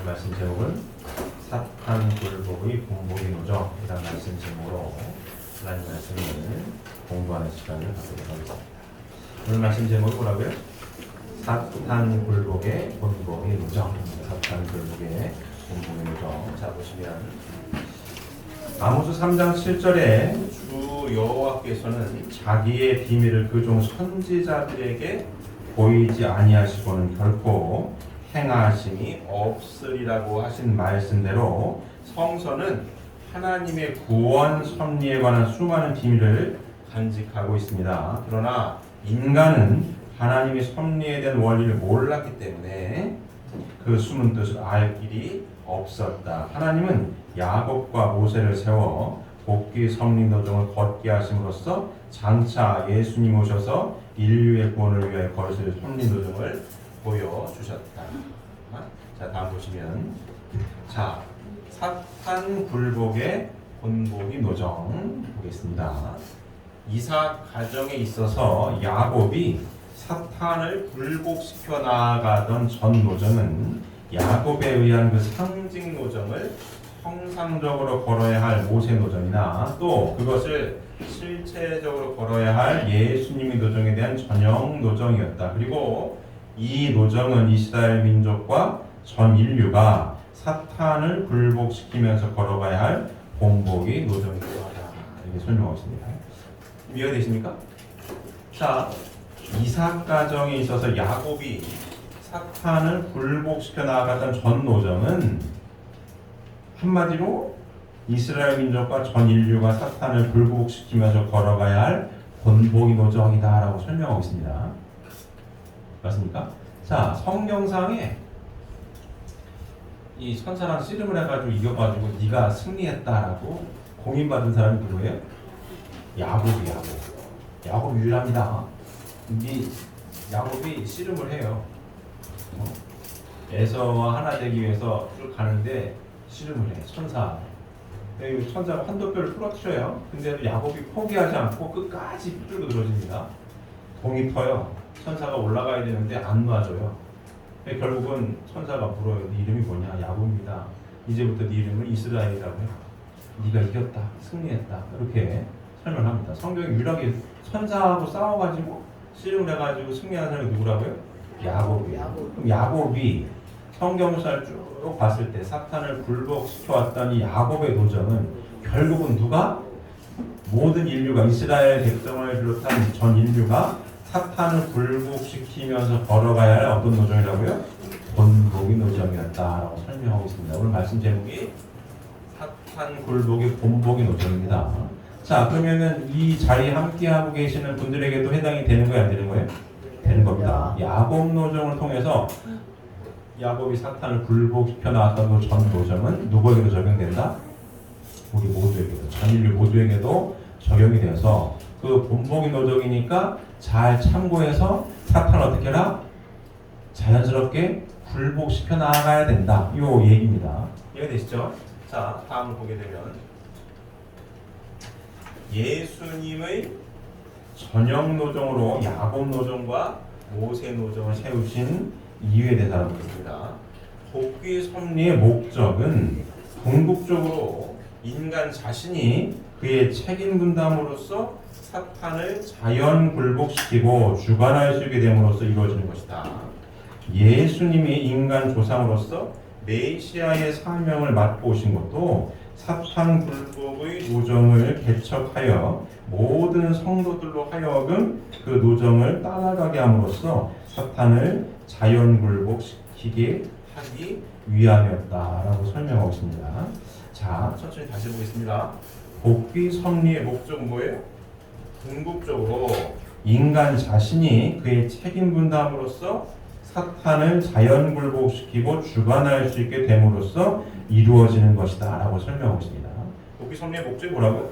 오늘 말씀 제목은 사탄 굴복의 본보기 노정이라는 말씀 제목으로 하나님 말씀을 공부하는 시간을 갖도록 하겠습니다. 오늘 말씀 제목이 뭐라고요? 사탄 굴복의 본보기 노정. 사탄 굴복의 본보기 노정. 자, 보시면 아모스 3장 7절에 주 여호와께서는 자기의 비밀을 그종 선지자들에게 보이지 아니하시고는 결코 행하심이 없으리라고 하신 말씀대로 성서는 하나님의 구원 섭리에 관한 수많은 비밀을 간직하고 있습니다. 그러나 인간은 하나님의 섭리에 대한 원리를 몰랐기 때문에 그 숨은 뜻을 알 길이 없었다. 하나님은 야곱과 모세를 세워 복귀 섭리 노정을 걷게 하심으로써 장차 예수님 오셔서 인류의 구원을 위하여 걸으실 섭리 노정을 보여주셨다. 자, 다음 보시면, 자, 사탄 굴복의 본보기 노정 보겠습니다. 이삭 가정에 있어서 야곱이 사탄을 굴복시켜 나아가던 전 노정은 야곱에 의한 그 상징 노정을 형상적으로 걸어야 할 모세 노정이나 또 그것을 실체적으로 걸어야 할 예수님의 노정에 대한 전형 노정이었다. 그리고 이 노정은 이스라엘 민족과 전 인류가 사탄을 굴복시키면서 걸어가야 할 본보기 노정이기도 하다. 이렇게 설명하고 있습니다. 이해가 되십니까? 자, 이삭 가정에 있어서 야곱이 사탄을 굴복시켜 나아갔던 전 노정은 한마디로 이스라엘 민족과 전 인류가 사탄을 굴복시키면서 걸어가야 할 본보기 노정이다라고 설명하고 있습니다. 맞습니까? 자, 성경상에 이 천사랑 씨름을 해가지고 이겨가지고 네가 승리했다라고 공인받은 사람이 누구예요? 야곱이. 야곱 유일합니다. 이 야곱이 씨름을 해요. 에서와 하나 되기 위해서 쭉 가는데 씨름을 해. 천사. 천사가 한도뼈를 부러뜨려요. 근데 야곱이 포기하지 않고 끝까지 붙들고 늘어집니다. 동이 터요. 천사가 올라가야 되는데 안 놔줘요. 결국은 천사가 물어요. 네 이름이 뭐냐? 야곱입니다. 이제부터 네 이름을 이스라엘이라고 해. 네가 이겼다. 승리했다. 이렇게 설명합니다. 성경이 유일하게 천사하고 싸워가지고 씨름을 해가지고 승리한 사람이 누구라고요? 야곱이에요. 그럼 야곱이 성경사를 쭉 봤을 때 사탄을 굴복시켜왔던 이 야곱의 도전은 결국은 누가? 모든 인류가 이스라엘 백성을 비롯한 전 인류가 사탄을 굴복시키면서 걸어가야 할 어떤 노정이라고요? 본보기 노정이었다라고 설명하고 있습니다. 오늘 말씀 제목이 사탄 굴복의 본보기 노정입니다. 자, 그러면은 이 자리에 함께하고 계시는 분들에게도 해당이 되는 거예요, 안 되는 거예요? 되는 겁니다. 야곱 노정을 통해서 야곱이 사탄을 굴복시켜 나왔던 그 전 노정은 누구에게도 적용된다? 우리 모두에게도, 전 인류 모두에게도 적용이 되어서 그 본보기 노정이니까 잘 참고해서 사탄을 어떻게 해라? 자연스럽게 굴복시켜 나가야 된다. 이 얘기입니다. 이해되시죠? 자, 다음을 보게 되면 예수님의 전형 노정으로 야곱 노정과 모세 노정을 세우신 이유에 대해서 알아보겠습니다. 복귀 섭리의 목적은 궁극적으로 인간 자신이 그의 책임 분담으로서 사탄을 자연 굴복시키고 주관할 수 있게 됨으로써 이루어지는 것이다. 예수님이 인간 조상으로서 메시아의 사명을 맡고 오신 것도 사탄 굴복의 노정을 개척하여 모든 성도들로 하여금 그 노정을 따라가게 함으로써 사탄을 자연 굴복시키게 하기 위함이었다라고 설명하고 있습니다. 자, 천천히 다시 보겠습니다. 복귀 섭리의 목적은 뭐예요? 궁극적으로 인간 자신이 그의 책임 분담으로써 사탄을 자연 굴복시키고 주관할 수 있게 됨으로써 이루어지는 것이다 라고 설명하고 있습니다. 복귀 섭리의 목적이 뭐라고요?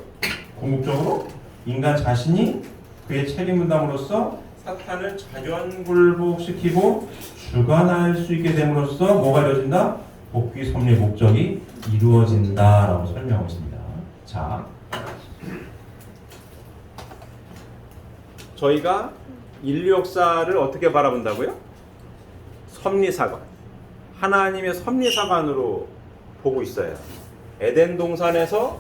궁극적으로 인간 자신이 그의 책임 분담으로써 사탄을 자연 굴복시키고 주관할 수 있게 됨으로써 뭐가 이루어진다? 복귀 섭리의 목적이 이루어진다 라고 설명하고 있습니다. 자, 저희가 인류 역사를 어떻게 바라본다고요? 섭리사관, 하나님의 섭리사관으로 보고 있어요. 에덴 동산에서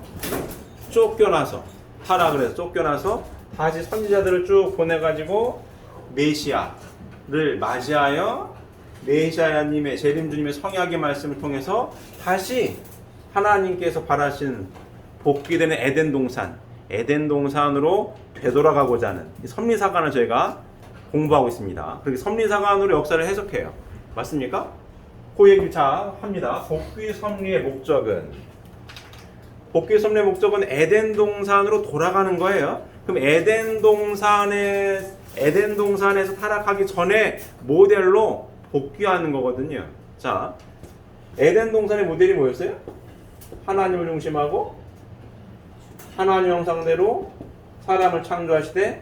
쫓겨나서 타락을 해서 쫓겨나서 다시 선지자들을 쭉 보내가지고 메시아를 맞이하여 메시아님의 재림주님의 성약의 말씀을 통해서 다시 하나님께서 바라신 복귀되는 에덴 동산으로 되돌아가고자 하는 섭리사관을 저희가 공부하고 있습니다. 그렇게 섭리사관으로 역사를 해석해요. 맞습니까? 그 얘기를 자 합니다. 복귀 섭리의 목적은 에덴 동산으로 돌아가는 거예요. 그럼 에덴 동산에서 타락하기 전에 모델로 복귀하는 거거든요. 자, 에덴 동산의 모델이 뭐였어요? 하나님을 중심하고 하나님 형상대로 사람을 창조하시되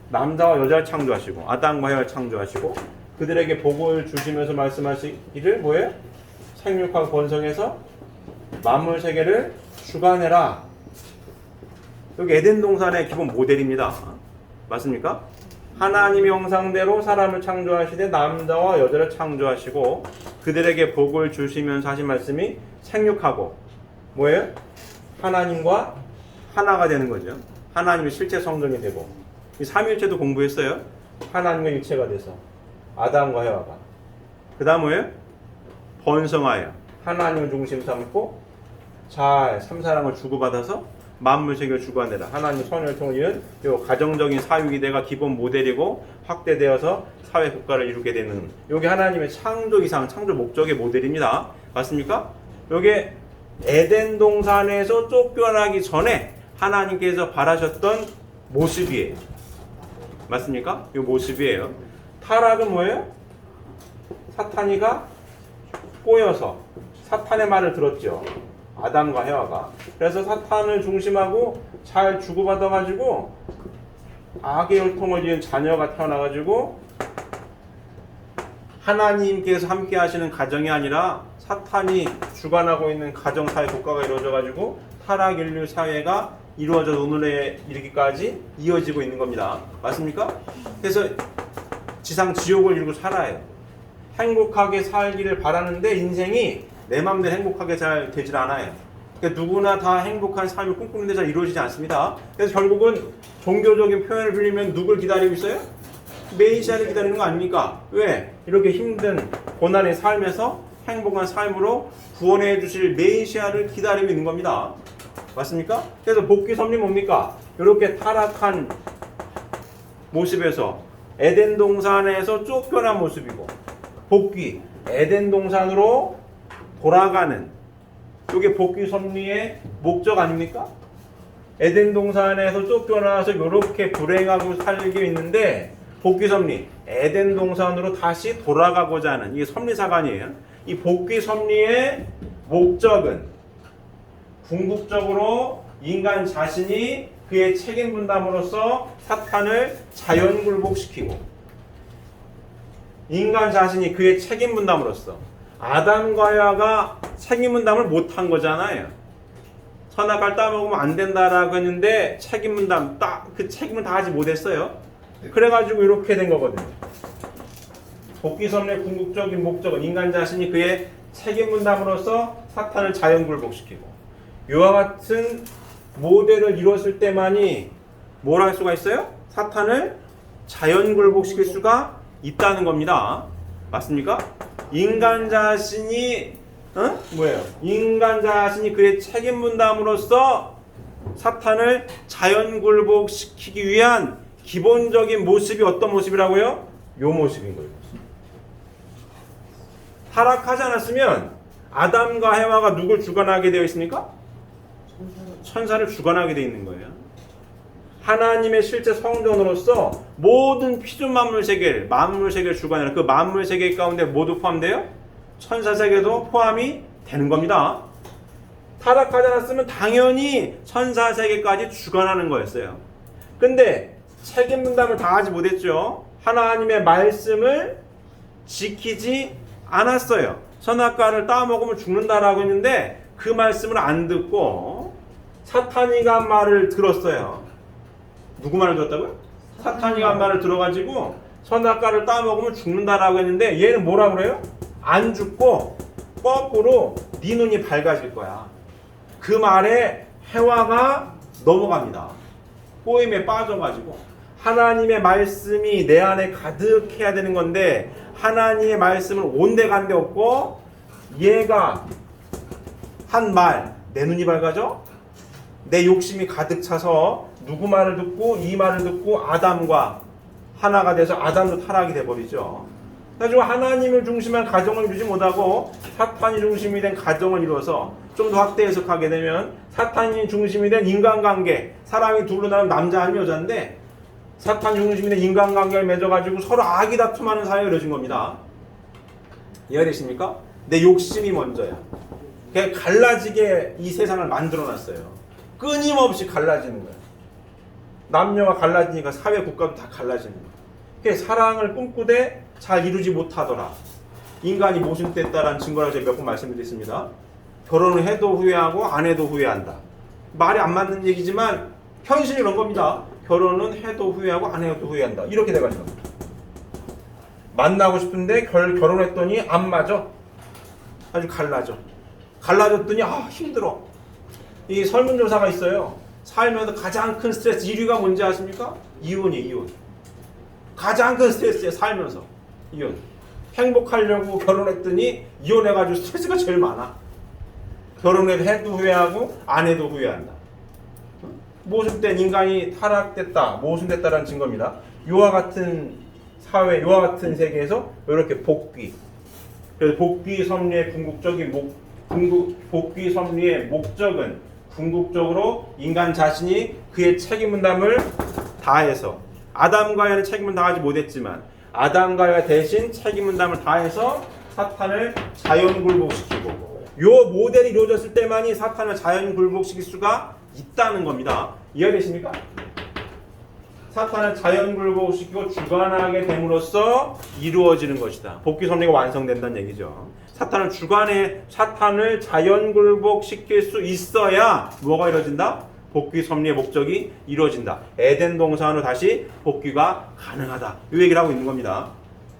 남자와 여자를 창조하시고 아담과 하와를 창조하시고 그들에게 복을 주시면서 말씀하시기를 뭐예요? 생육하고 번성해서 만물 세계를 주관해라. 여기 에덴 동산의 기본 모델입니다. 맞습니까? 하나님의 형상대로 사람을 창조하시되 남자와 여자를 창조하시고 그들에게 복을 주시면서 하신 말씀이 생육하고 뭐예요? 하나님과 하나가 되는 거죠. 하나님의 실제 성전이 되고 이 삼위일체도 공부했어요. 하나님과 일체가 돼서 아담과 해와가 그 다음 뭐예요? 번성하여 하나님을 중심 삼고 잘 삼사랑을 주고받아서 만물 세계를 주관해라. 하나님 선을 통해 이룬 요 가정적인 사유기대가 기본 모델이고 확대되어서 사회 국가를 이루게 되는 요게 하나님의 창조 이상 창조 목적의 모델입니다. 맞습니까? 요게 에덴 동산에서 쫓겨나기 전에 하나님께서 바라셨던 모습이에요. 맞습니까? 요 모습이에요. 타락은 뭐예요? 사탄이가 꼬여서 사탄의 말을 들었죠. 아담과 해와가. 그래서 사탄을 중심하고 잘 주고받아가지고 악의 혈통을 이은 자녀가 태어나가지고 하나님께서 함께 하시는 가정이 아니라 사탄이 주관하고 있는 가정사회 국가가 이루어져가지고 타락 인류 사회가 이루어져 오늘에 이르기까지 이어지고 있는 겁니다. 맞습니까? 그래서 지상 지옥을 이루고 살아요. 행복하게 살기를 바라는데 인생이 내 마음대로 행복하게 잘 되질 않아요. 그러니까 누구나 다 행복한 삶을 꿈꾸는데 잘 이루어지지 않습니다. 그래서 결국은 종교적인 표현을 빌리면 누굴 기다리고 있어요? 메시아를 기다리는 거 아닙니까? 왜? 이렇게 힘든 고난의 삶에서 행복한 삶으로 구원해 주실 메시아를 기다리고 있는 겁니다. 맞습니까? 그래서 복귀 섭리 뭡니까? 이렇게 타락한 모습에서 에덴 동산에서 쫓겨난 모습이고 복귀 에덴 동산으로 돌아가는 이게 복귀 섭리의 목적 아닙니까? 에덴 동산에서 쫓겨나서 이렇게 불행하고 살게 있는데 복귀 섭리 에덴 동산으로 다시 돌아가고자 하는 이게 섭리사관이에요. 이 복귀 섭리의 목적은 궁극적으로 인간 자신이 그의 책임 분담으로써 사탄을 자연 굴복시키고 인간 자신이 그의 책임 분담으로써 아담과 해와가 책임 분담을 못한 거잖아요. 선악과를 따먹으면 안 된다라고 했는데 책임 분담 그 책임을 다하지 못했어요. 그래가지고 이렇게 된 거거든요. 복귀 섭리의 궁극적인 목적은 인간 자신이 그의 책임 분담으로써 사탄을 자연 굴복시키고 이와 같은 모델을 이뤘을 때만이 뭘 할 수가 있어요? 사탄을 자연 굴복시킬 수가 있다는 겁니다. 맞습니까? 인간 자신이 뭐예요? 인간 자신이 그의 책임 분담으로써 사탄을 자연 굴복시키기 위한 기본적인 모습이 어떤 모습이라고요? 요 모습인 거예요. 타락하지 않았으면 아담과 해와가 누굴 주관하게 되어 있습니까? 천사를 주관하게 되어 있는 거예요. 하나님의 실제 성전으로서 모든 피조 만물 세계를 주관하는 그 만물 세계 가운데 모두 포함돼요? 천사 세계도 포함이 되는 겁니다. 타락하지 않았으면 당연히 천사 세계까지 주관하는 거였어요. 근데 책임 분담을 다하지 못했죠. 하나님의 말씀을 지키지 않았어요. 선악과를 따먹으면 죽는다라고 했는데 그 말씀을 안 듣고 사탄이가 한 말을 들었어요. 누구 말을 들었다고요? 사탄이가 한 말을 들어가지고 선악과를 따먹으면 죽는다라고 했는데 얘는 뭐라고 그래요? 안 죽고 거꾸로 네 눈이 밝아질 거야. 그 말에 해와가 넘어갑니다. 꼬임에 빠져가지고 하나님의 말씀이 내 안에 가득해야 되는 건데 하나님의 말씀을 온데간데 없고 얘가 한 말, 내 눈이 밝아져? 내 욕심이 가득 차서 누구 말을 듣고 이 말을 듣고 아담과 하나가 돼서 아담도 타락이 돼버리죠. 그래가지고 하나님을 중심한 가정을 이루지 못하고 사탄이 중심이 된 가정을 이루어서 좀 더 확대 해석하게 되면 사탄이 중심이 된 인간관계, 사람이 둘로 나눈 남자 아니면 여자인데 사탄 중심이 된 인간관계를 맺어가지고 서로 악이 다툼하는 사회가 이루어진 겁니다. 이해되십니까? 내 욕심이 먼저야. 그냥 갈라지게 이 세상을 만들어놨어요. 끊임없이 갈라지는 거야. 남녀가 갈라지니까 사회 국가도 다 갈라지는 거야. 그래서 사랑을 꿈꾸되 잘 이루지 못하더라. 인간이 모순됐다라는 증거라고 제가 몇 번 말씀드렸습니다. 결혼을 해도 후회하고 안 해도 후회한다. 말이 안 맞는 얘기지만 현실이 그런 겁니다. 결혼은 해도 후회하고 안 해도 후회한다. 이렇게 돼가지고 만나고 싶은데 결혼했더니 안 맞아. 아주 갈라졌더니 힘들어. 이 설문조사가 있어요. 살면서 가장 큰 스트레스 1위가 뭔지 아십니까? 이혼이에요. 이혼. 가장 큰 스트레스에 살면서 이혼. 행복하려고 결혼했더니 이혼해가지고 스트레스가 제일 많아. 결혼해도 후회하고 안 해도 후회한다. 모순된 인간이 타락됐다, 모순됐다라는 증거입니다. 이와 같은 사회, 이와 같은 세계에서 이렇게 복귀. 그래서 복귀 섭리의 복귀 섭리의 목적은 궁극적으로 인간 자신이 그의 책임 분담을 다해서 아담과 하와는 책임 분담하지 못했지만 아담과 하와 대신 책임 분담을 다해서 사탄을 자연 굴복시키고 요 모델이 이루어졌을 때만이 사탄을 자연 굴복시킬 수가 있다는 겁니다. 이해되십니까? 사탄을 자연 굴복시키고 주관하게 됨으로써 이루어지는 것이다. 복귀 섭리가 완성된다는 얘기죠. 사탄을 자연 굴복시킬 수 있어야 뭐가 이루어진다? 복귀 섭리의 목적이 이루어진다. 에덴 동산으로 다시 복귀가 가능하다. 이 얘기를 하고 있는 겁니다.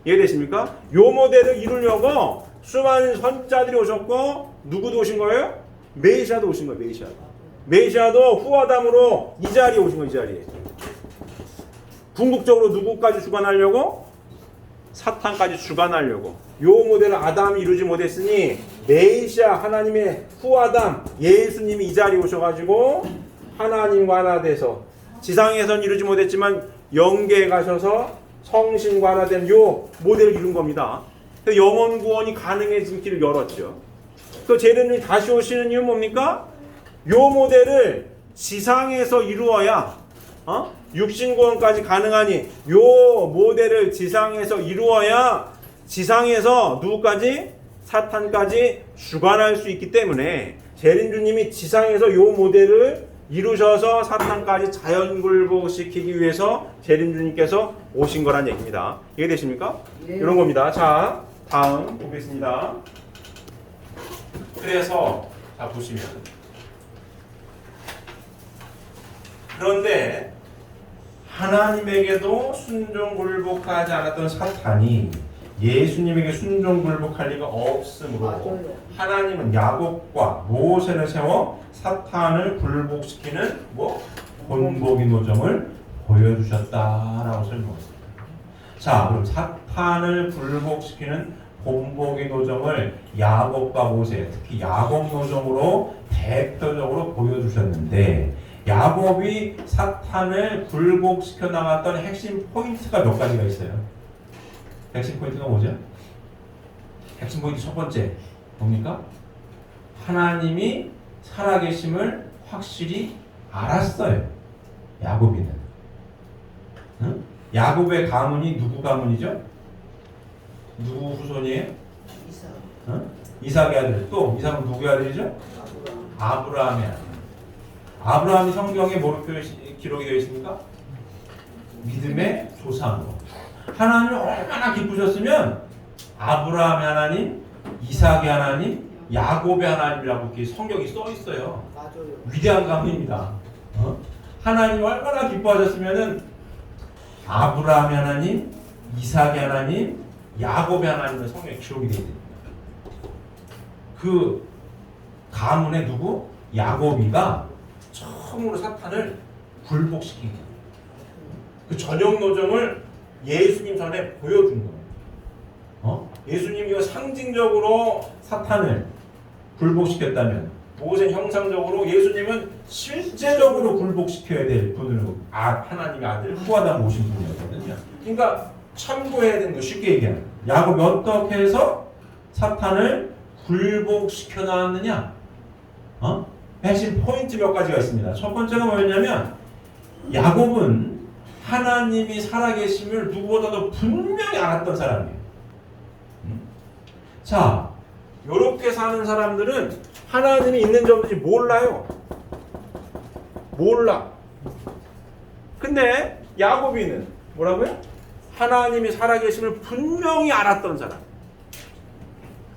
이해되십니까? 요 모델을 이루려고 수많은 선자들이 오셨고 누구도 오신 거예요? 메시아도 오신 거예요. 메시아도 후아담으로 이 자리에 오신 거예요. 이 자리에. 궁극적으로 누구까지 주관하려고? 사탄까지 주관하려고. 요 모델을 아담이 이루지 못했으니 메시아 하나님의 후아담 예수님이 이 자리에 오셔가지고 하나님과 하나 돼서 지상에선 이루지 못했지만 영계에 가셔서 성신과 하나 된 요 모델을 이룬 겁니다. 영원 구원이 가능해진 길을 열었죠. 또 재림이 다시 오시는 이유는 뭡니까? 요 모델을 지상에서 이루어야 육신 구원까지 가능하니 요 모델을 지상에서 이루어야 지상에서 누구까지? 사탄까지 주관할 수 있기 때문에 재림주님이 지상에서 요 모델을 이루셔서 사탄까지 자연굴복시키기 위해서 재림주님께서 오신 거란 얘기입니다. 이해되십니까? 네. 이런 겁니다. 자, 다음 보겠습니다. 그래서 자 보시면 그런데 하나님에게도 순종굴복하지 않았던 사탄이 예수님에게 순종굴복할 리가 없으므로 하나님은 야곱과 모세를 세워 사탄을 굴복시키는 본보기 노정을 보여주셨다라고 설명했습니다. 자, 그럼 사탄을 굴복시키는 본보기 노정을 야곱과 모세, 특히 야곱 노정으로 대표적으로 보여주셨는데 야곱이 사탄을 굴복시켜 나갔던 핵심 포인트가 몇 가지가 있어요. 핵심 포인트가 뭐죠? 핵심 포인트 첫 번째 뭡니까? 하나님이 살아계심을 확실히 알았어요. 야곱이는. 응? 야곱의 가문이 누구 가문이죠? 누구 후손이에요? 이삭. 응? 이삭의 아들. 또 이삭은 누구의 아들이죠? 아브라함의 아들. 아브라함이 성경에 뭐로 기록이 되어 있습니까? 믿음의 조상으로. 하나님을 얼마나 기쁘셨으면 아브라함의 하나님, 이삭의 하나님, 야곱의 하나님이라고 이렇게 성경이 써 있어요. 맞아요. 위대한 가문입니다. 하나님 얼마나 기뻐하셨으면은 아브라함의 하나님, 이삭의 하나님, 야곱의 하나님의 성경에 기록이 되어 있습니다. 그 가문의 누구? 야곱이가 처음으로 사탄을 굴복시킨 거예요. 그 저녁 노정을 예수님 전에 보여준 거예요. 예수님이 이거 상징적으로 사탄을 굴복시켰다면 무엇의 형상적으로 예수님은 실제적으로 굴복시켜야 될 분으로 하나님의 아들 후아담 오신 분이었거든요. 그러니까 참고해야 되는 거 쉽게 얘기하면 야곱이 어떻게 해서 사탄을 굴복시켜 나왔느냐? 핵심 포인트 몇 가지가 있습니다. 첫 번째가 뭐였냐면 야곱은 하나님이 살아계심을 누구보다도 분명히 알았던 사람이에요. 자, 이렇게 사는 사람들은 하나님이 있는지 없는지 몰라요. 몰라. 근데 야곱이는 뭐라고요? 하나님이 살아계심을 분명히 알았던 사람.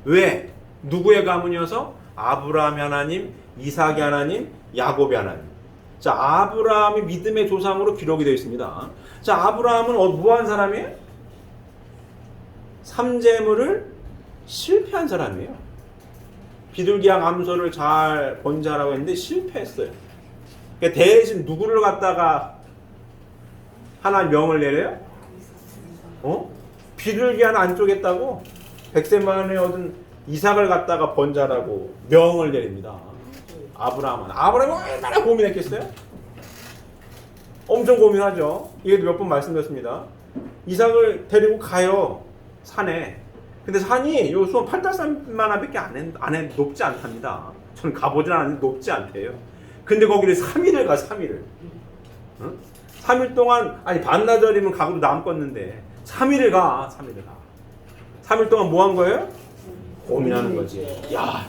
왜? 누구의 가문이어서? 아브라함의 하나님, 이삭의 하나님, 야곱의 하나님. 자, 아브라함이 믿음의 조상으로 기록이 되어 있습니다. 자, 아브라함은 뭐한 사람이에요? 삼재물을 실패한 사람이에요. 비둘기양 암소를 잘 번제하라고 했는데 실패했어요. 그러니까 대신 누구를 갖다가 하나님 명을 내려요? 비둘기 하나 안 쪼겠다고 100세 만에 얻은 이삭을 갖다가 번제하라고 명을 내립니다. 아브라함이 얼마나 고민했겠어요? 엄청 고민하죠. 이게도 몇 번 말씀드렸습니다. 이삭을 데리고 가요. 산에. 근데 산이 요 수원 8달산만밖에 안 해 높지 않답니다. 저는 가보진 않았는데 높지 않대요. 근데 거기를 3일을 가, 3일을. 3일 동안, 아니, 반나절이면 가고도 남겠는데, 3일을 가. 3일 동안 뭐 한 거예요? 고민하는 거지. 야,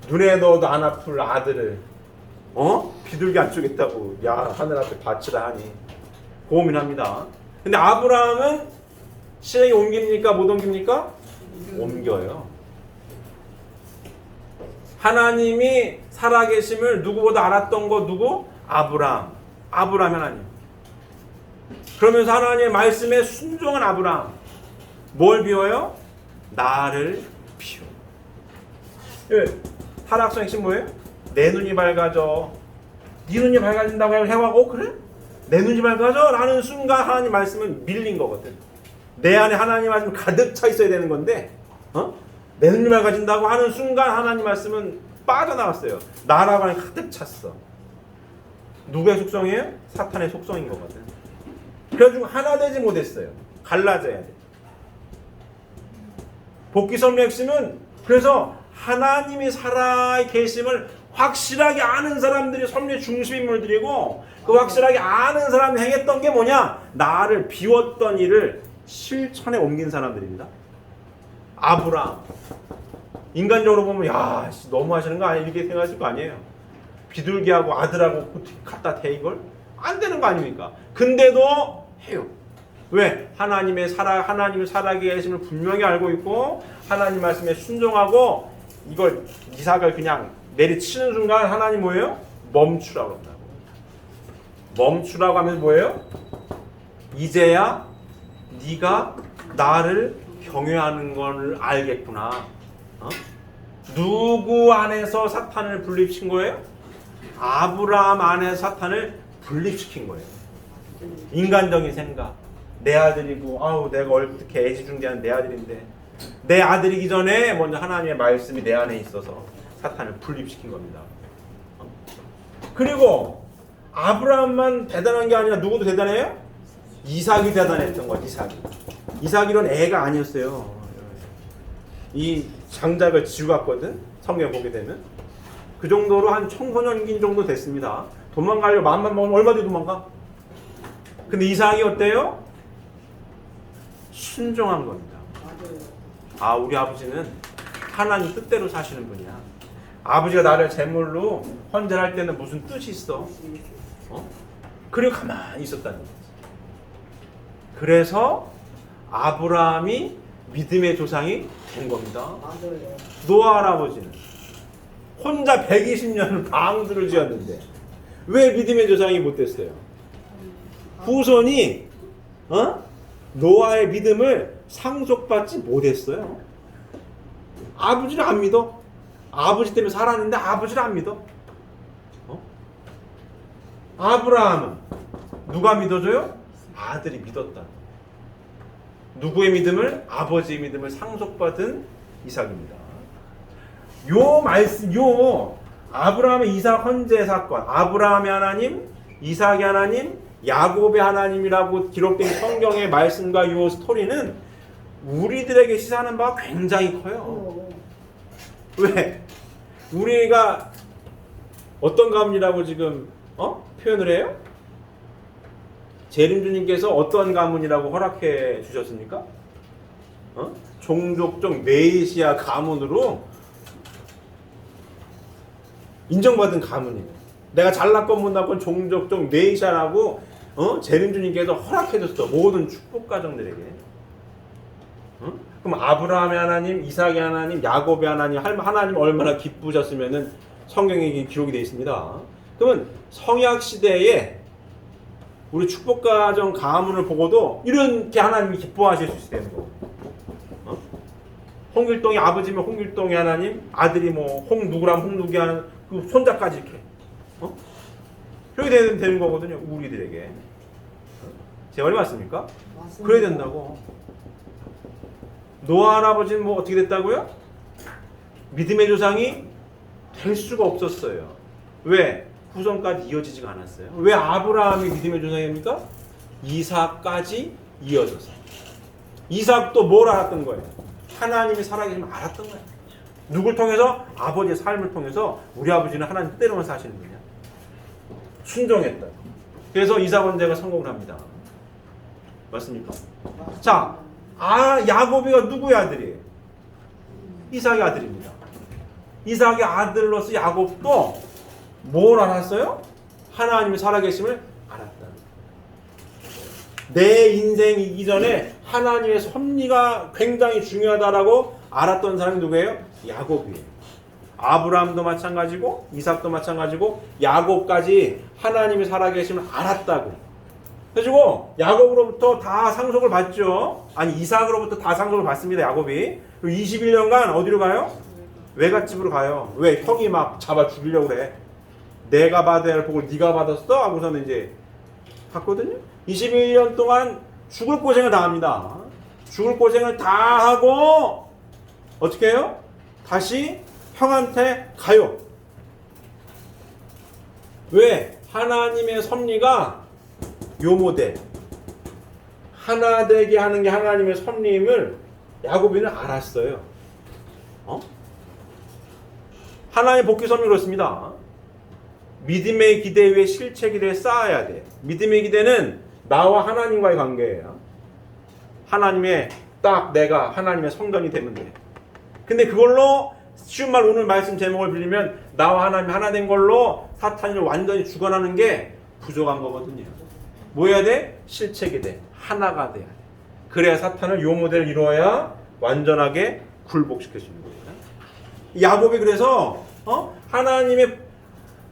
눈에 넣어도 안 아플 아들을, 비둘기 안 쪼겠다고, 야, 하늘 앞에 바치라 하니. 고민합니다. 근데 아브라함은 시행이 옮깁니까? 못 옮깁니까? 옮겨요. 하나님이 살아계심을 누구보다 알았던 거 누구? 아브라함 하나님. 그러면서 하나님의 말씀에 순종한 아브라함. 뭘 비워요? 나를 비워. 타락성 핵심 뭐예요? 내 눈이 밝아져. 네 눈이 밝아진다고 해와고 그래? 내 눈이 밝아져? 라는 순간 하나님 말씀은 밀린 거거든. 내 안에 하나님 말씀 가득 차 있어야 되는 건데, 내 눈이 밝아진다고 하는 순간 하나님 말씀은 빠져나갔어요. 나라고 하니 가득 찼어. 누구의 속성이에요? 사탄의 속성인 거거든. 그래가지고 하나 되지 못했어요. 갈라져야 돼. 복귀 성례 핵심은 그래서 하나님이 살아 계심을 확실하게 아는 사람들이 성례 중심 인물들이고, 그 확실하게 아는 사람이 행했던 게 뭐냐? 나를 비웠던 일을 실천에 옮긴 사람들입니다. 아브라함. 인간적으로 보면 야, 너무 하시는 거 아니에요? 이렇게 생각하실 거 아니에요. 비둘기하고 아들하고 갖다 대 이걸? 안 되는 거 아닙니까? 근데도 해요. 왜? 하나님이 살아계심을 분명히 알고 있고 하나님 말씀에 순종하고 이걸 이삭을 그냥 내리치는 순간 하나님 뭐예요? 멈추라고 한다고. 멈추라고 하면서 뭐예요? 이제야 네가 나를 경외하는 걸 알겠구나. 누구 안에서 사탄을 분립시킨 거예요? 아브라함 안에서 사탄을 분립시킨 거예요. 인간적인 생각. 내 아들이고, 아우 내가 어떻게 애지중지하는 내 아들인데, 내 아들이기 전에 먼저 하나님의 말씀이 내 안에 있어서 사탄을 분립시킨 겁니다. 그리고 아브라함만 대단한 게 아니라 누구도 대단해요? 이삭이 대단했던 거야. 이삭이란 애가 아니었어요. 이 장작을 지우갔거든. 성경 보게 되면 그 정도로 한 청소년기 정도 됐습니다. 도망가려고 마음만 먹으면 얼마 뒤에 도망가? 근데 이삭이 어때요? 순종한 겁니다. 아, 우리 아버지는 하나님 뜻대로 사시는 분이야. 아버지가 나를 제물로 헌절할 때는 무슨 뜻이 있어? 그리고 가만히 있었다는 거지. 그래서 아브라함이 믿음의 조상이 된 겁니다. 노아 할아버지는 혼자 120년을 방주를 지었는데 왜 믿음의 조상이 못 됐어요? 후손이 노아의 믿음을 상속받지 못했어요. 아버지를 안 믿어. 아버지 때문에 살았는데 아버지를 안 믿어. 아브라함은 누가 믿어줘요? 아들이 믿었다. 누구의 믿음을? 아버지의 믿음을 상속받은 이삭입니다. 요 말씀, 요 아브라함의 이삭 헌재 사건, 아브라함의 하나님, 이삭의 하나님, 야곱의 하나님이라고 기록된 성경의 말씀과 요 스토리는 우리들에게 시사하는 바가 굉장히 커요. 왜? 우리가 어떤 가문이라고 지금 표현을 해요? 재림주님께서 어떤 가문이라고 허락해 주셨습니까? 종족적 메시아 가문으로 인정받은 가문이에요. 내가 잘났건 못났건 종족적 메시아라고 재림주님께서 허락해 줬어. 모든 축복 가정들에게. 그럼 아브라함의 하나님, 이삭의 하나님, 야곱의 하나님 얼마나 기쁘셨으면은 성경에 기록이 되어 있습니다. 그러면 성약 시대에 우리 축복가정 가문을 보고도 이렇게 하나님이 기뻐하실 수 있다는 거. 홍길동의 아버지면 홍길동의 하나님, 아들이 뭐 홍누구라면 홍누기 하는 그 손자까지 이렇게. 그렇게 되는 거거든요. 우리들에게. 제 말이 맞습니까? 맞습니다. 그래야 된다고. 노아 할아버지는 뭐 어떻게 됐다고요? 믿음의 조상이 될 수가 없었어요. 왜? 후손까지 이어지지가 않았어요. 왜 아브라함이 믿음의 조상입니까? 이삭까지 이어져서. 이삭도 뭘 알았던 거예요? 하나님이 살아계시면 알았던 거예요. 누굴 통해서? 아버지의 삶을 통해서 우리 아버지는 하나님 뜻대로만 사시는 거냐? 순종했다. 그래서 이삭 헌재가 성공을 합니다. 맞습니까? 자, 야곱이가 누구의 아들이에요? 이삭의 아들입니다. 이삭의 아들로서 야곱도 뭘 알았어요? 하나님이 살아계심을 알았다. 내 인생이기 전에 하나님의 섭리가 굉장히 중요하다라고 알았던 사람이 누구예요? 야곱이에요. 아브라함도 마찬가지고 이삭도 마찬가지고 야곱까지 하나님이 살아계심을 알았다고. 그래가지고 야곱으로부터 다 상속을 받죠. 아니 이삭으로부터 다 상속을 받습니다. 야곱이. 21년간 어디로 가요? 외갓집으로 가요. 왜? 형이 막 잡아 죽이려고 그래. 내가 받아야 할 복을 네가 받았어? 하고서는 이제 갔거든요. 21년 동안 죽을 고생을 다 합니다. 죽을 고생을 다 하고 어떻게 해요? 다시 형한테 가요. 왜? 하나님의 섭리가 요 모델. 하나 되게 하는 게 하나님의 섭리임을 야곱이는 알았어요. 하나님의 복귀 섭리 그렇습니다. 믿음의 기대 위에 실체 기대를 쌓아야 돼. 믿음의 기대는 나와 하나님과의 관계예요. 하나님의 딱 내가 하나님의 성전이 되면 돼. 근데 그걸로 쉬운 말 오늘 말씀 제목을 빌리면 나와 하나님이 하나 된 걸로 사탄을 완전히 죽어나는 게 부족한 거거든요. 뭐 해야 돼? 실체 기대. 하나가 돼야 돼. 그래야 사탄을 요 모델을 이루어야 완전하게 굴복시킬 수 있는 거예요. 야곱이 그래서 하나님의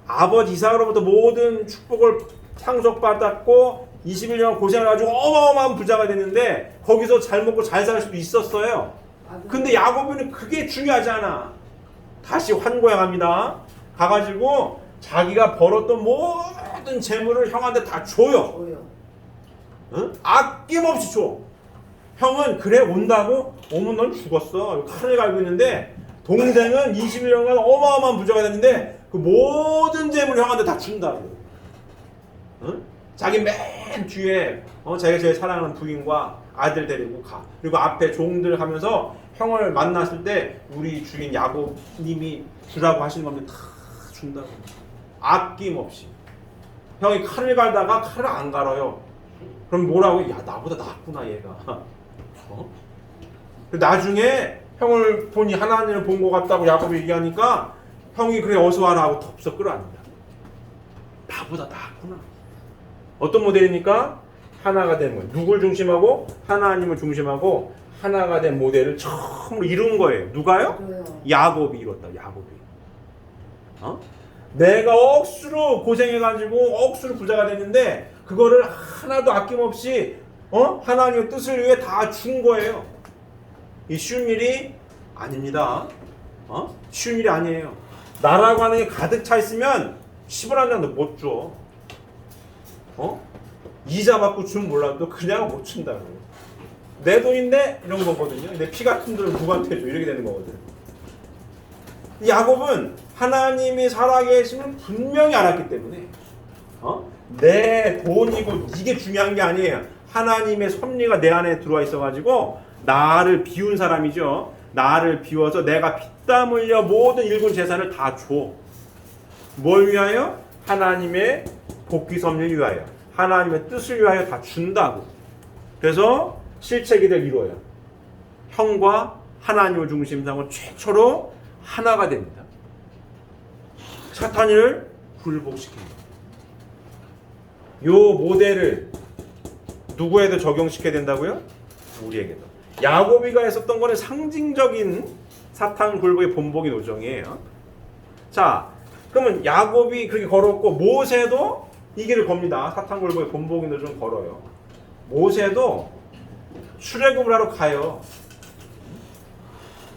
아버지 이삭으로부터 모든 축복을 상속받았고 21년 고생을 가지고 어마어마한 부자가 됐는데 거기서 잘 먹고 잘 살 수도 있었어요. 근데 야곱은 그게 중요하지 않아. 다시 환고양합니다. 가가지고 자기가 벌었던 모든 재물을 형한테 다 줘요. 응? 아낌없이 줘. 형은 그래 온다고? 오면 넌 죽었어. 칼을 갈고 있는데 동생은 21년간 어마어마한 부자가 됐는데 그 모든 재물을 형한테 다 준다고. 응? 자기 맨 뒤에 자기가 제일 사랑하는 부인과 아들 데리고 가. 그리고 앞에 종들 하면서 형을 만났을 때 우리 주인 야곱님이 주라고 하시는 겁니다. 다 준다고. 아낌없이. 형이 칼을 갈다가 칼을 안 갈아요. 그럼 뭐라고? 야 나보다 낫구나 얘가. 나중에 형을 보니 하나님을 본 것 같다고 야곱이 얘기하니까 형이 그래 어서 와라 하고 덥석 끌어안는다. 나보다 낫구나. 어떤 모델입니까? 하나가 된 모델. 누굴 중심하고? 하나님을 중심하고 하나가 된 모델을 처음으로 이룬 거예요. 누가요? 야곱이 이뤘다. 야곱이. 내가 억수로 고생해가지고 억수로 부자가 됐는데 그거를 하나도 아낌없이 하나님의 뜻을 위해 다 준 거예요. 이 쉬운 일이 아닙니다. 쉬운 일이 아니에요. 나라고 하는 게 가득 차 있으면 10원 한 장도 못 줘. 이자 받고 주면 몰라도 그냥 못 준다고. 내 돈인데 이런 거거든요. 내 피 같은 돈을 누구한테 줘 이렇게 되는 거거든. 야곱은 하나님이 살아계심을 분명히 알았기 때문에 내 돈이고 이게 중요한 게 아니에요. 하나님의 섭리가 내 안에 들어와 있어가지고 나를 비운 사람이죠. 나를 비워서 내가 피땀 흘려 모든 일군 재산을 다 줘. 뭘 위하여? 하나님의 복귀 섭리를 위하여, 하나님의 뜻을 위하여 다 준다고. 그래서 실체기를 이루어요. 형과 하나님을 중심상으로 최초로 하나가 됩니다. 사탄을 굴복시킵니다. 요 모델을 누구에도 적용시켜야 된다고요? 우리에게도. 야곱이가 했었던 거는 상징적인 사탄 굴복의 본보기 노정이에요. 자, 그러면 야곱이 그렇게 걸었고 모세도 이 길을 겁니다. 사탄 굴복의 본보기 노정 걸어요. 모세도 출애굽을 하러 가요.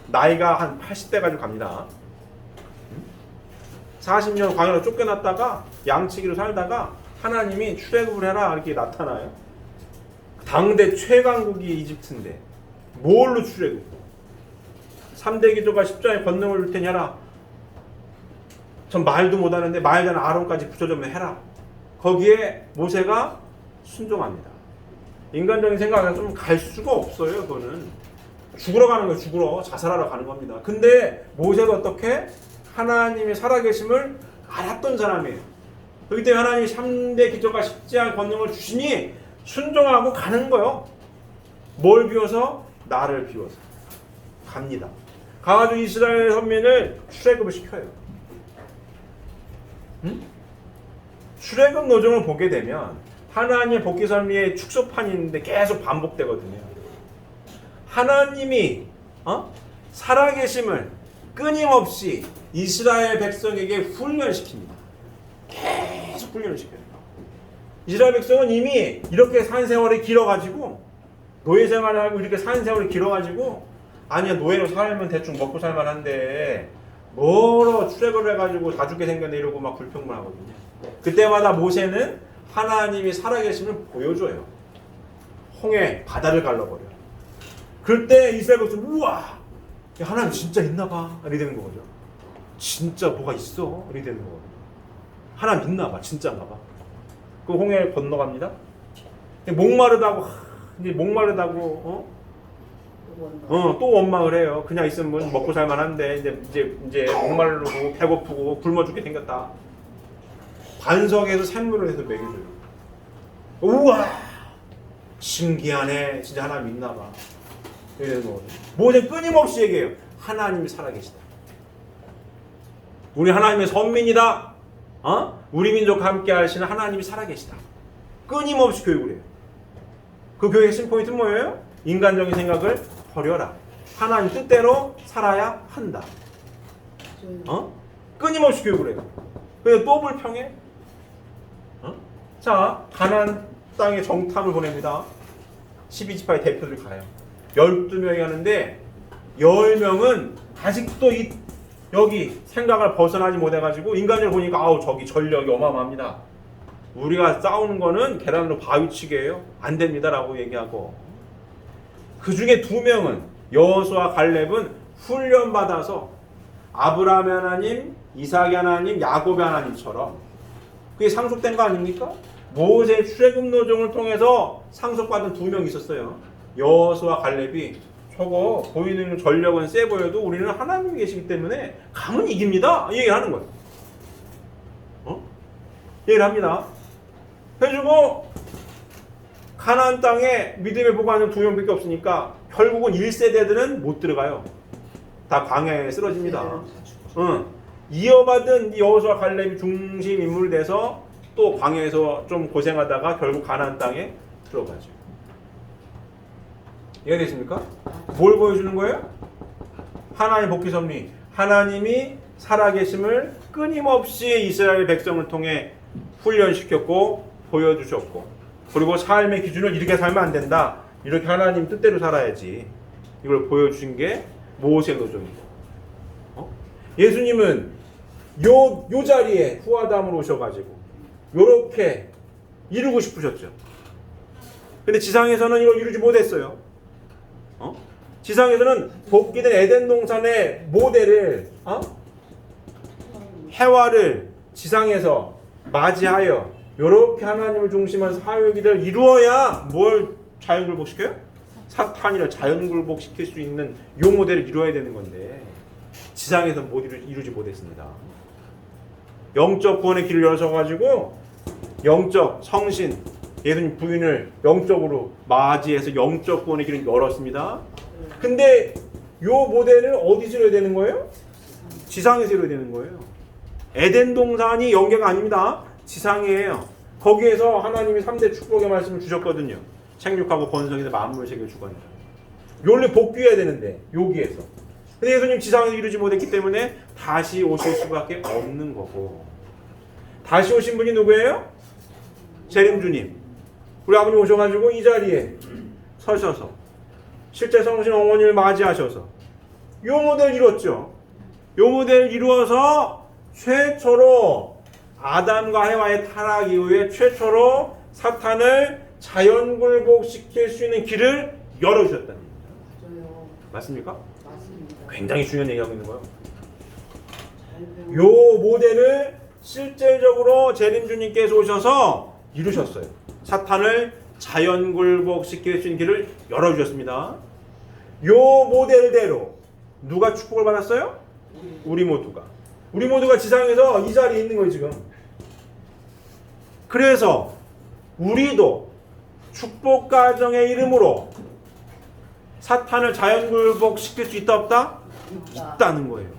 나이가 한 80대 가지고 갑니다. 40년 광야로 쫓겨났다가 양치기로 살다가 하나님이 출애굽을 해라 이렇게 나타나요. 당대 최강국이 이집트인데 뭘로 출애굽? 3대 기조가 십자가에 권능을 줄 테니 해라. 전 말도 못하는데 말자는 아론까지 붙여주면 해라. 거기에 모세가 순종합니다. 인간적인 생각은 좀 갈 수가 없어요. 그거는 죽으러 가는 거예요. 죽으러 자살하러 가는 겁니다. 근데 모세가 어떻게? 하나님의 살아계심을 알았던 사람이에요. 그렇기 때문에 하나님이 3대 기적과 십자가의 권능을 주시니 순종하고 가는 거예요. 뭘 비워서? 나를 비워서 갑니다. 가가지고 이스라엘 선민을 출애굽을 시켜요. 출애굽 노정을 보게 되면 하나님의 복귀 섭리의 축소판이 있는데 계속 반복되거든요. 하나님이 살아계심을 끊임없이 이스라엘 백성에게 훈련시킵니다. 계속 훈련시켜요. 이스라엘 백성은 이미 이렇게 산 세월이 길어가지고 노예 생활을 하고 이렇게 산 세월이 길어가지고 아니야 노예로 살면 대충 먹고 살만한데 뭐로 출애굽을 해가지고 다 죽게 생겼네 이러고 막 불평만 하거든요. 그때마다 모세는 하나님이 살아계심을 보여줘요. 홍해 바다를 갈라버려요. 그때 이스라엘 백성은 우와 하나님 진짜 있나봐 이렇게 되는 거죠. 진짜 뭐가 있어 이렇게 되는 거거든요. 하나님 있나봐 진짜인가봐. 그 홍해를 건너갑니다. 목마르다고 이제 목마르다고 또 원망을 해요. 그냥 있으면 먹고 살만한데 이제 목마르고 배고프고 굶어 죽게 생겼다. 반석에서 샘물을 해서 먹여줘요. 우와 신기하네 진짜 하나님 있나봐. 이러는 거거든요. 모세 끊임없이 얘기해요. 하나님이 살아계시다. 우리 하나님의 선민이다. 우리 민족과 함께 하시는 하나님이 살아계시다. 끊임없이 교육을 해요. 그 교육의 핵심 포인트는 뭐예요? 인간적인 생각을 버려라. 하나님 뜻대로 살아야 한다. 끊임없이 교육을 해요. 근데 또 불평해? 자, 가나안 땅에 정탐을 보냅니다. 12지파의 대표들 가요. 12명이 가는데 10명은 아직도 여기 생각을 벗어나지 못해가지고 인간을 보니까 아우 저기 전력이 어마어마합니다. 우리가 싸우는 거는 계란으로 바위치기예요. 안 됩니다라고 얘기하고 그 중에 2명은 여호수아 갈렙은 훈련받아서 아브라함의 하나님, 이삭의 하나님, 야곱의 하나님처럼 그게 상속된 거 아닙니까? 모세 출애굽 노정을 통해서 상속받은 2명 있었어요. 여호수아 갈렙이 저거 보이는 전력은 세 보여도 우리는 하나님이 계시기 때문에 강은 이깁니다. 이 얘기를 하는 거예요. 얘기를 합니다. 해주고 가나안 땅에 믿음의 보고하는 2명밖에 없으니까 결국은 1세대들은 못 들어가요. 다 광야에 쓰러집니다. 이어받은 여호수아 갈렙이 중심 인물이 돼서 또 광야에서 좀 고생하다가 결국 가나안 땅에 들어가죠. 이해되십니까? 뭘 보여주는 거예요? 하나님 복귀 섭리. 하나님이 살아계심을 끊임없이 이스라엘 백성을 통해 훈련시켰고 보여주셨고 그리고 삶의 기준을 이렇게 살면 안 된다. 이렇게 하나님 뜻대로 살아야지. 이걸 보여주신 게 모세 노정이고. 예수님은 요 자리에 후아담으로 오셔가지고 요렇게 이루고 싶으셨죠. 근데 지상에서는 이걸 이루지 못했어요. 지상에서는 복귀된 에덴 동산의 모델을 해와를 지상에서 맞이하여 요렇게 하나님을 중심한 사회기를 이루어야 뭘 자연굴복시켜요? 사탄이라 자연굴복시킬 수 있는 요 모델을 이루어야 되는 건데 지상에서는 이루지 못했습니다. 영적 구원의 길을 여셔가지고 영적 성신 예수님 부인을 영적으로 맞이해서 영적 구원의 길을 열었습니다. 근데 요 모델을 어디서 이뤄야 되는 거예요? 지상에서 이뤄야 되는 거예요. 에덴 동산이 영계가 아닙니다. 지상이에요. 거기에서 하나님이 3대 축복의 말씀을 주셨거든요. 생육하고 번성해서 만물 세계 주관이라. 요를 복귀해야 되는데 여기에서. 근데 예수님 지상에서 이루지 못했기 때문에 다시 오실 수밖에 없는 거고. 다시 오신 분이 누구예요? 재림주님. 우리 아버님 오셔가지고 이 자리에 서셔서 실제 성신 어머니를 맞이하셔서 요 모델을 이뤘죠. 요 모델을 이루어서 최초로 아담과 해와의 타락 이후에 최초로 사탄을 자연굴복시킬 수 있는 길을 열어주셨다는 얘기입니다. 맞아요. 맞습니까? 맞습니다. 굉장히 중요한 얘기하고 있는 거예요. 요 모델을 실제적으로 재림주님께서 오셔서 이루셨어요. 사탄을 자연굴복시킬 수 있는 길을 열어주셨습니다. 요 모델대로 누가 축복을 받았어요? 우리 모두가. 우리 모두가 지상에서 이 자리에 있는 거예요 지금. 그래서 우리도 축복가정의 이름으로 사탄을 자연굴복시킬 수 있다 없다? 있다는 거예요.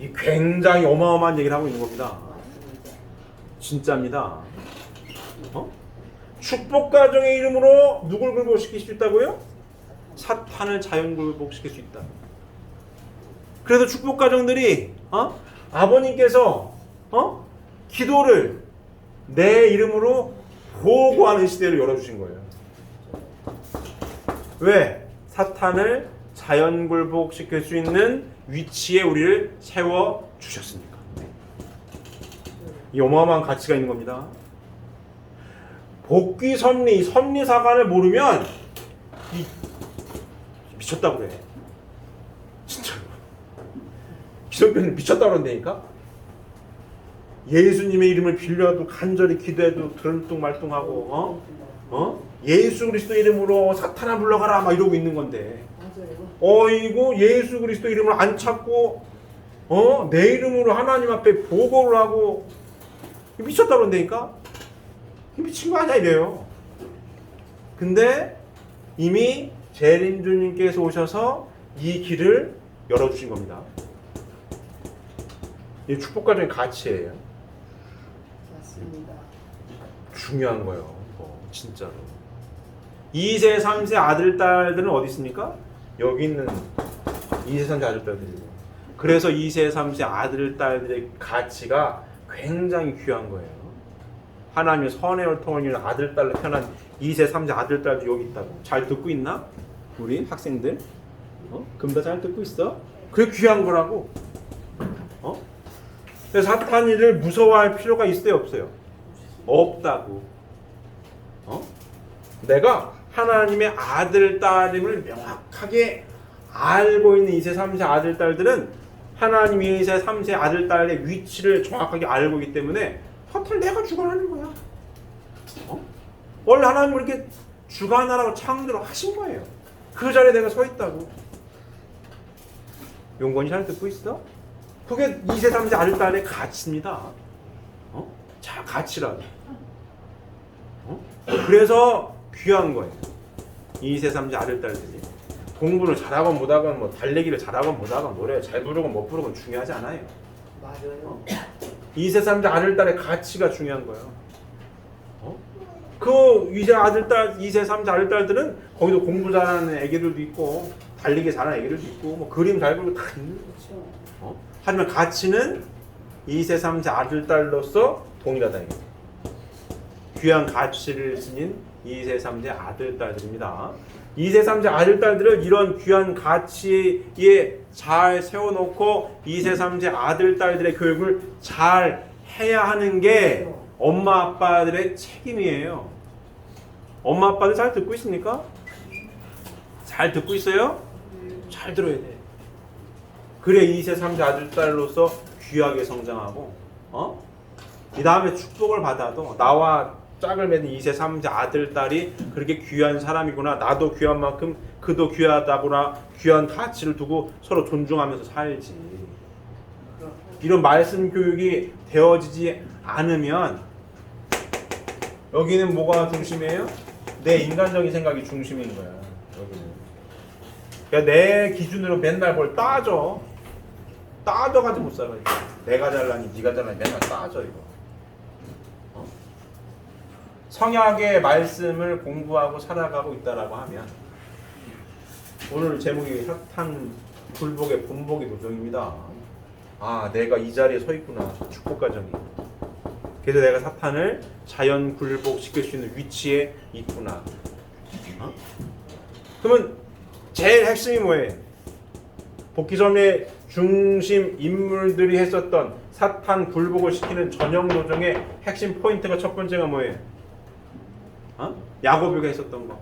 이 굉장히 어마어마한 얘기를 하고 있는 겁니다. 진짜입니다. 축복가정의 이름으로 누굴 굴복시킬 수 있다고요? 사탄을 자연굴복시킬 수 있다. 그래서 축복가정들이 아버님께서 기도를 내 이름으로 보고하는 시대를 열어주신 거예요. 왜? 사탄을 자연굴복시킬 수 있는 위치에 우리를 세워주셨으니까. 이 어마어마한 가치가 있는 겁니다. 복귀 섭리사관을 모르면 미쳤다고 그래. 진짜로. 기성교는 미쳤다고 그런다니까? 예수님의 이름을 빌려도 간절히 기도해도 들뚱말뚱하고 예수 그리스도 이름으로 사탄아 물러가라 막 이러고 있는 건데 어이구 예수 그리스도 이름을 안 찾고 내 이름으로 하나님 앞에 보고를 하고 미쳤다고 그런다니까? 미친 거 아니야 이래요. 근데 이미 재림주님께서 오셔서 이 길을 열어주신 겁니다. 이 축복가정의 가치예요. 맞습니다. 중요한 거예요. 진짜로. 2세, 3세 아들, 딸들은 어디 있습니까? 여기 있는 2세, 3세 아들, 딸들이고. 그래서 2세, 3세 아들, 딸들의 가치가 굉장히 귀한 거예요. 하나님의 선행을 통한 아들, 딸로 태어난 2세, 3세 아들, 딸도 여기 있다고. 잘 듣고 있나? 우리 학생들? 그럼 다 잘 듣고 있어? 그게 귀한 거라고. 그래서 사탄이를 무서워할 필요가 있어요, 없어요? 없다고. 내가 하나님의 아들, 딸임을 명확하게 알고 있는 2세, 3세 아들, 딸들은 하나님의 2세, 3세 아들, 딸의 위치를 정확하게 알고 있기 때문에 사탄을 내가 주관하는 거야. 원래 하나님은 이렇게 주관하라고 창조를 하신 거예요. 그 자리에 내가 서 있다고. 용건이 잘 듣고 있어? 그게 2세, 3세 아들, 딸의 가치입니다. 자, 가치라고. 그래서 귀한 거예요. 2세, 3세 아들, 딸들이. 공부를 잘하건 못하건, 뭐 달리기를 잘하건 못하건, 노래 잘 부르건 못 부르건 중요하지 않아요. 맞아요. 2세, 3세 아들, 딸의 가치가 중요한 거예요. 그 2세 아들, 딸, 2세, 3세 아들, 딸들은 거기도 공부 잘하는 애기들도 있고, 달리기 잘하는 애기들도 있고, 뭐 그림 잘 그리고 다 있는 거죠. 하지만 가치는 2세, 3세 아들, 딸로서 동일하다. 귀한 가치를 지닌 2세, 3세 아들, 딸들입니다. 2세 3세 아들 딸들을 이런 귀한 가치에 잘 세워놓고 2세 3세 아들 딸들의 교육을 잘 해야 하는 게 엄마 아빠들의 책임이에요. 엄마 아빠들 잘 듣고 있습니까? 잘 듣고 있어요? 잘 들어야 돼. 그래 2세 3세 아들 딸로서 귀하게 성장하고 이 다음에 축복을 받아도 나와 짝을 맺은 2세 3세 아들 딸이 그렇게 귀한 사람이구나, 나도 귀한 만큼 그도 귀하다구나, 귀한 가치를 두고 서로 존중하면서 살지. 이런 말씀 교육이 되어지지 않으면 여기는 뭐가 중심이에요? 내 인간적인 생각이 중심인 거야. 여기는. 그러니까 내 기준으로 맨날 뭘 따져가지고 못 살아. 이거. 내가 잘나니 네가 잘나니 맨날 따져 이거. 성약의 말씀을 공부하고 살아가고 있다라고 하면 오늘 제목이 사탄 굴복의 본보기 도정입니다. 아, 내가 이 자리에 서 있구나. 축복 과정이. 그래서 내가 사탄을 자연 굴복시킬 수 있는 위치에 있구나. 그러면 제일 핵심이 뭐예요? 복귀섬의 중심 인물들이 했었던 사탄 굴복을 시키는 전형 도정의 핵심 포인트가 첫 번째가 뭐예요? 야고보가 했었던 거.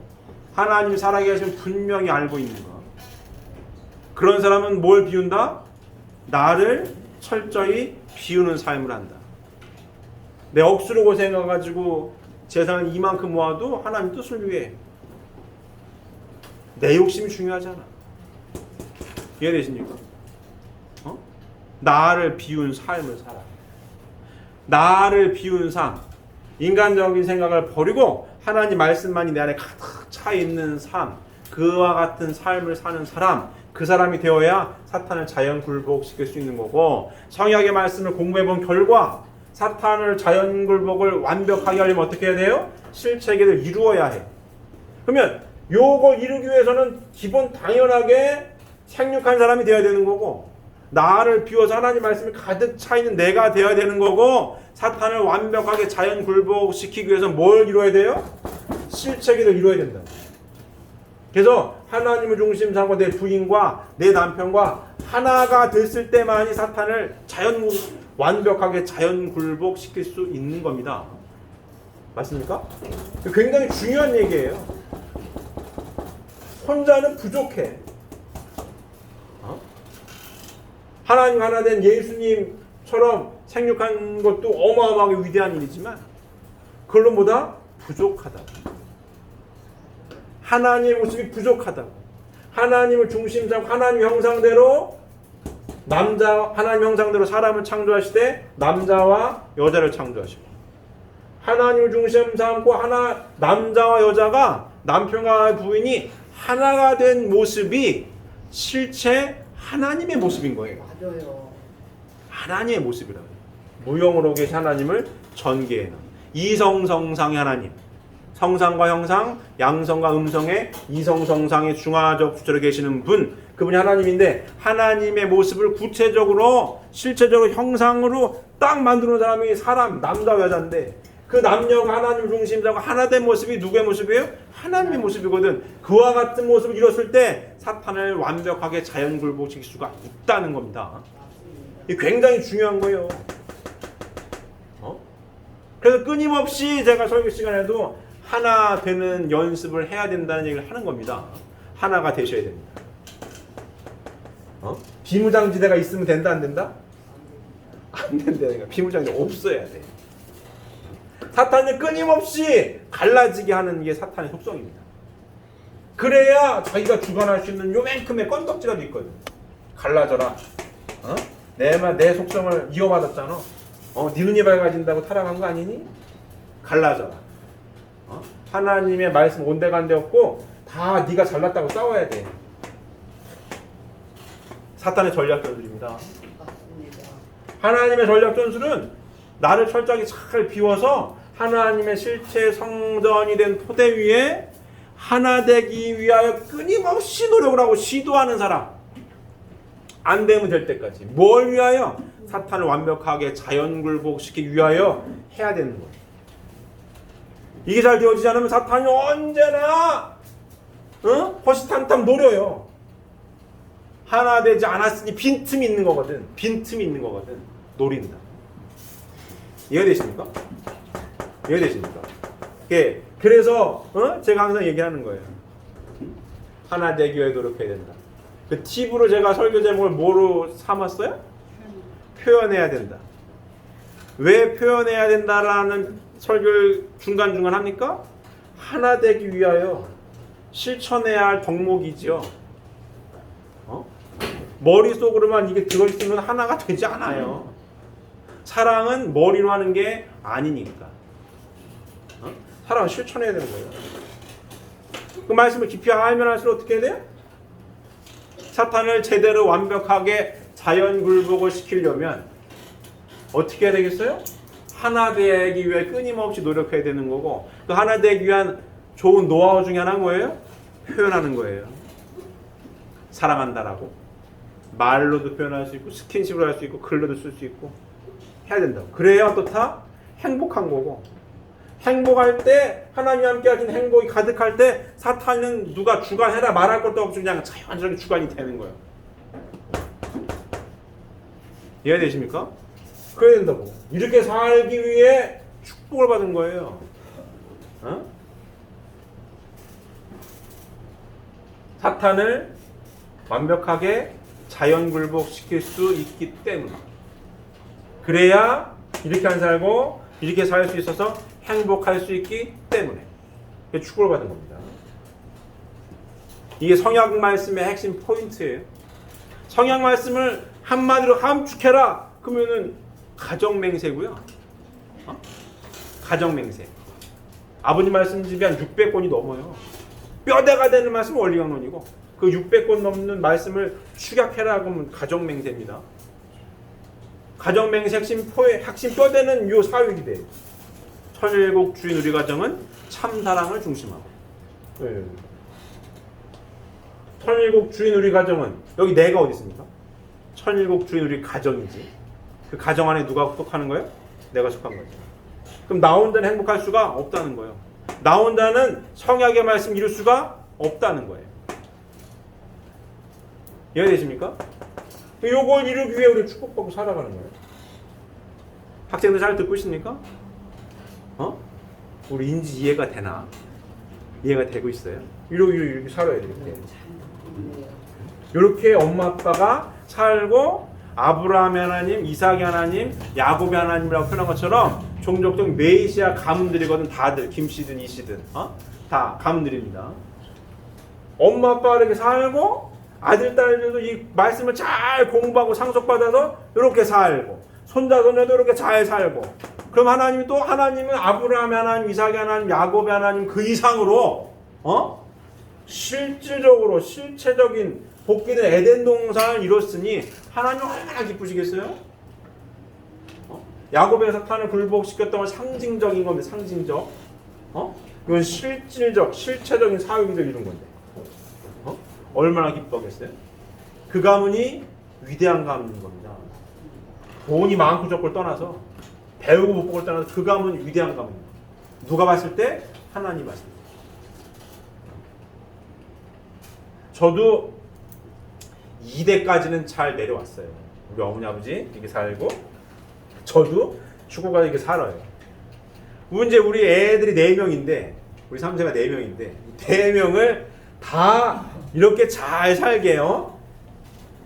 하나님 살아계신 분명히 알고 있는 거. 그런 사람은 뭘 비운다? 나를 철저히 비우는 삶을 한다. 내 억수로 고생해가지고 재산을 이만큼 모아도 하나님 뜻을 위해. 내 욕심이 중요하잖아. 이해되십니까? 나를 비운 삶을 살아. 나를 비운 삶. 인간적인 생각을 버리고 하나님 말씀만이 내 안에 가득 차 있는 삶, 그와 같은 삶을 사는 사람, 그 사람이 되어야 사탄을 자연 굴복시킬 수 있는 거고, 성약의 말씀을 공부해 본 결과 사탄을 자연 굴복을 완벽하게 하려면 어떻게 해야 돼요? 실체계를 이루어야 해. 그러면 요걸 이루기 위해서는 기본 당연하게 생육한 사람이 되어야 되는 거고, 나를 비워서 하나님 말씀이 가득 차 있는 내가 되어야 되는 거고, 사탄을 완벽하게 자연 굴복시키기 위해서 뭘 이루어야 돼요? 실체계를 이루어야 된다. 그래서 하나님을 중심 삼고 내 부인과 내 남편과 하나가 됐을 때만이 사탄을 완벽하게 자연 굴복시킬 수 있는 겁니다. 맞습니까? 굉장히 중요한 얘기예요. 혼자는 부족해. 하나님 하나 된 예수님처럼 생육한 것도 어마어마하게 위대한 일이지만 그걸로 뭐다? 부족하다고. 하나님의 모습이 부족하다고. 하나님을 중심 삼고 하나님 형상대로 하나님 형상대로 사람을 창조하실 때 남자와 여자를 창조하시고, 하나님을 중심 삼고 남자와 여자가 남편과 부인이 하나가 된 모습이 실체 하나님의 모습인 거예요. 맞아요. 하나님의 모습이라고. 무형으로 계신 하나님을 전개해놓은 이성성상의 하나님, 성상과 형상, 양성과 음성의 이성성상의 중화적 주체로 계시는 분, 그분이 하나님인데 하나님의 모습을 구체적으로 실체적으로 형상으로 딱 만드는 사람이 사람, 남자 여자인데 그 남녀가 하나님 중심자고 하나 된 모습이 누구의 모습이에요? 하나님의 모습이거든. 그와 같은 모습을 이뤘을 때 사탄을 완벽하게 자연 굴복시킬 수가 있다는 겁니다. 이게 굉장히 중요한 거예요. 그래서 끊임없이 제가 설교 시간에도 하나 되는 연습을 해야 된다는 얘기를 하는 겁니다. 하나가 되셔야 됩니다. 비무장지대가 있으면 된다 안 된다? 안 된다니까. 비무장지대 없어야 돼. 사탄이 끊임없이 갈라지게 하는 게 사탄의 속성입니다. 그래야 자기가 주관할 수 있는 요만큼의 건덕지라도 있거든. 갈라져라. 내 속성을 이어받았잖아. 네 눈이 밝아진다고 타락한 거 아니니? 갈라져라. 하나님의 말씀 온데간데 없고 다 네가 잘났다고 싸워야 돼. 사탄의 전략 전술입니다. 맞습니다. 하나님의 전략 전술은 나를 철저하게 잘 비워서 하나님의 실체 성전이 된 토대 위에 하나 되기 위하여 끊임없이 노력을 하고 시도하는 사람. 안 되면 될 때까지. 뭘 위하여? 사탄을 완벽하게 자연 굴복시키기 위하여 해야 되는 거예요. 이게 잘 되어지지 않으면 사탄이 언제나 허시탄탄 노려요. 하나 되지 않았으니 빈틈이 있는 거거든. 빈틈이 있는 거거든. 노린다. 이해되십니까? 이해되십니까? 예. 그래서 제가 항상 얘기하는 거예요. 하나 되기 위해 노력해야 된다. 그 팁으로 제가 설교 제목을 뭐로 삼았어요? 표현해야 된다. 왜 표현해야 된다라는 설교를 중간중간 합니까? 하나 되기 위하여 실천해야 할 덕목이지요. 머릿속으로만 이게 들어있으면 하나가 되지 않아요. 사랑은 머리로 하는 게 아니니까. 사랑은 실천해야 되는 거예요. 그 말씀을 깊이 알면 할수록 어떻게 해야 돼요? 사탄을 제대로 완벽하게 자연 굴복을 시키려면 어떻게 해야 되겠어요? 하나 되기 위해 끊임없이 노력해야 되는 거고, 그 하나 되기 위한 좋은 노하우 중에 하나는 뭐예요? 표현하는 거예요. 사랑한다라고. 말로도 표현할 수 있고, 스킨십으로 할 수 있고, 글로도 쓸 수 있고 해야 된다고. 그래야 어떻다? 행복한 거고, 행복할 때, 하나님과 함께 하신 행복이 가득할 때 사탄은 누가 주관해라 말할 것도 없이 그냥 자연스럽게 주관이 되는 거예요. 이해되십니까? 그래야 된다고. 이렇게 살기 위해 축복을 받은 거예요. 사탄을 완벽하게 자연 굴복시킬 수 있기 때문에. 그래야 이렇게 안 살고 이렇게 살 수 있어서 행복할 수 있기 때문에 축복을 받은 겁니다. 이게 성약 말씀의 핵심 포인트예요. 성약 말씀을 한마디로 함축해라. 그러면은 가정맹세고요. 가정맹세. 아버님 말씀집이 한 600권이 넘어요. 뼈대가 되는 말씀은 원리강론이고, 그 600권 넘는 말씀을 축약해라 그러면 가정맹세입니다. 가정맹세 핵심 뼈대는 요 사육이 돼요. 천일국 주인 우리 가정은 참사랑을 중심하고. 네. 천일국 주인 우리 가정은 여기 내가 어디 있습니까? 천일국 주인 우리 가정이지. 그 가정 안에 누가 속하는 거예요? 내가 속한 거죠. 그럼 나 혼자는 행복할 수가 없다는 거예요. 나 혼자는 성약의 말씀 이룰 수가 없다는 거예요. 이해되십니까? 요걸 이루기 위해 우리 축복받고 살아가는 거예요. 학생들 잘 듣고 있습니까? 우리 인지 이해가 되나? 이해가 되고 있어요? 이렇게 살아야 돼요. 이렇게 엄마 아빠가 살고 아브라함의 하나님, 이삭의 하나님, 야곱의 하나님이라고 표현한 것처럼 종족적 메시아 가문들이거든. 다들 김씨든 이씨든 다 가문들입니다. 엄마 아빠가 이렇게 살고 아들 딸들도 이 말씀을 잘 공부하고 상속받아서 이렇게 살고 손자 손녀도 이렇게 잘 살고, 그럼 하나님이 또 하나님은 아브라함의 하나님, 이삭의 하나님, 야곱의 하나님 그 이상으로 실질적으로 실체적인 복귀된 에덴 동산을 이뤘으니 하나님 얼마나 기쁘시겠어요? 야곱의 사탄을 굴복시켰던 건 상징적인 겁니다. 상징적. 이건 실질적, 실체적인 사역이 이룬 건데. 얼마나 기뻐하겠어요? 그 가문이 위대한 가문인 겁니다. 돈이 많고 적고를 떠나서, 배우고 못 보고를 떠나서 그 가문이 위대한 가문입니다. 누가 봤을 때? 하나님 봤을 때. 저도 2대까지는 잘 내려왔어요. 우리 어머니 아버지 이렇게 살고 저도 죽어가지고 이렇게 살아요. 문제 우리 애들이 4명인데, 우리 3세가 4명인데 4명을 다 이렇게 잘 살게요.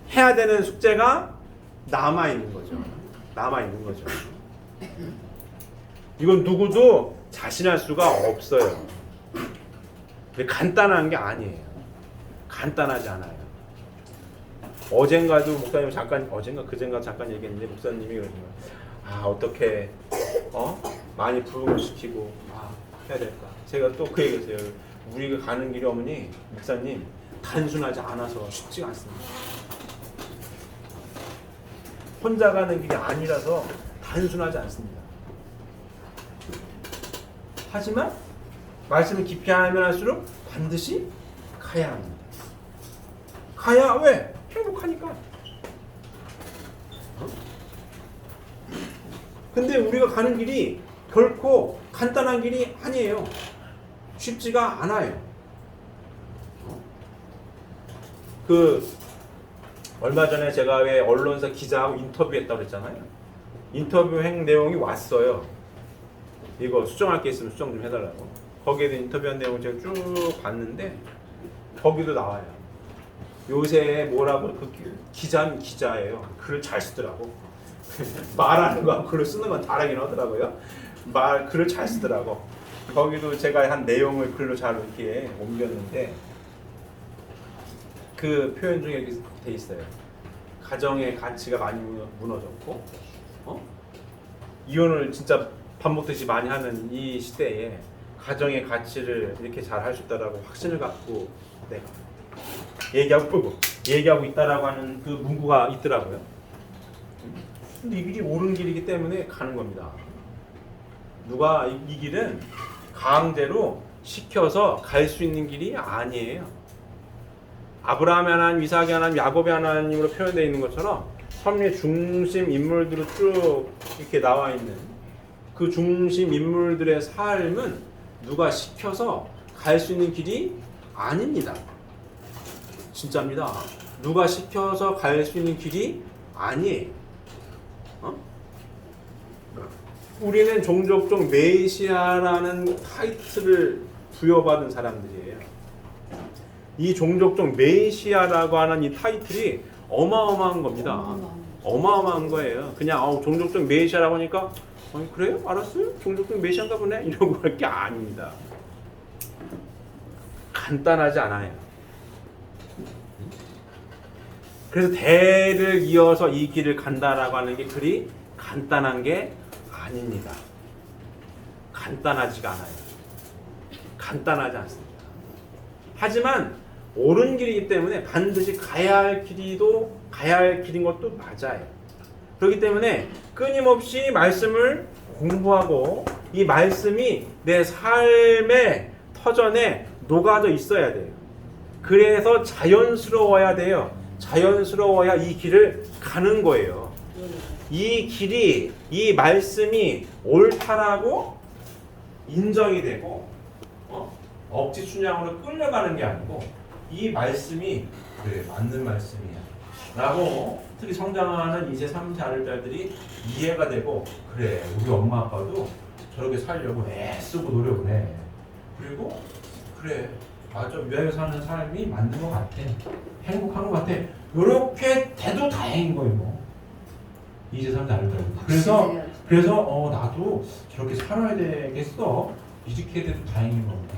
해야 되는 숙제가 남아있는 거죠. 남아있는 거죠. 이건 누구도 자신할 수가 없어요. 간단한 게 아니에요. 간단하지 않아요. 어젠가도 목사님 잠깐, 그젠가 잠깐 얘기했는데 목사님이 그러는 거예요. 어떻게 많이 부흥을 시키고 해야 될까. 제가 또 그 얘기했어요. 우리가 가는 길이 어머니, 목사님 단순하지 않아서 쉽지가 않습니다. 혼자 가는 길이 아니라서 단순하지 않습니다. 하지만 말씀을 깊이 알면 할수록 반드시 가야 합니다. 가야 왜? 행복하니까. 근데 우리가 가는 길이 결코 간단한 길이 아니에요. 쉽지가 않아요. 그 얼마 전에 제가 왜 언론사 기자하고 인터뷰했다고 그랬잖아요. 인터뷰한 내용이 왔어요. 이거 수정할 게 있으면 수정 좀 해달라고. 거기에도 인터뷰한 내용 제가 쭉 봤는데 거기도 나와요. 요새 뭐라고 그 기자는 기자예요. 글을 잘 쓰더라고. 말하는 거하고 글을 쓰는 건 다르긴 하더라고요. 글을 잘 쓰더라고. 거기도 제가 한 내용을 글로 잘 이렇게 옮겼는데 그 표현 중에 이렇게 돼 있어요. 가정의 가치가 많이 무너졌고, 이혼을 진짜 밥 먹듯이 많이 하는 이 시대에 가정의 가치를 이렇게 잘 할 수 있다라고 확신을 갖고 내가 얘기하고 있다라고 하는 그 문구가 있더라고요. 근데 이 길이 옳은 길이기 때문에 가는 겁니다. 누가 이 길은 강제로 시켜서 갈 수 있는 길이 아니에요. 아브라함의 하나님, 이삭의 하나님, 야곱의 하나님으로 표현되어 있는 것처럼 섭리의 중심 인물들로 쭉 이렇게 나와 있는 그 중심 인물들의 삶은 누가 시켜서 갈 수 있는 길이 아닙니다. 진짜입니다. 누가 시켜서 갈 수 있는 길이 아니에요. 우리는 종족적 메시아라는 타이틀을 부여받은 사람들이에요. 이 종족적 메시아라고 하는 이 타이틀이 어마어마한 겁니다. 어마어마한 거예요. 그냥 종족적 메시아라고 하니까 그래요? 알았어요? 종족적 메시아인가 보네? 이러고 할 게 아닙니다. 간단하지 않아요. 그래서 대를 이어서 이 길을 간다라고 하는 게 그리 간단한 게 아닙니다. 간단하지가 않아요. 간단하지 않습니다. 하지만 옳은 길이기 때문에 반드시 가야 할 길인 것도 맞아요. 그렇기 때문에 끊임없이 말씀을 공부하고 이 말씀이 내 삶의 터전에 녹아져 있어야 돼요. 그래서 자연스러워야 돼요. 자연스러워야 이 길을 가는 거예요. 이 길이, 이 말씀이 옳다라고 인정이 되고 억지 순양으로 끌려가는 게 아니고 이 말씀이 그래 맞는 말씀이야 라고 특히 성장하는 2세, 3세 아들들이 이해가 되고 그래 우리 엄마 아빠도 저렇게 살려고 애쓰고 노력을 해. 그리고 그래 맞아 위하여 사는 삶이 맞는 것 같아. 행복한 것 같아. 이렇게 돼도 다행인 거예요. 뭐. 2세, 3세 아들들. 그래서 나도 저렇게 살아야 되겠어. 이렇게 돼도 다행인 겁니다.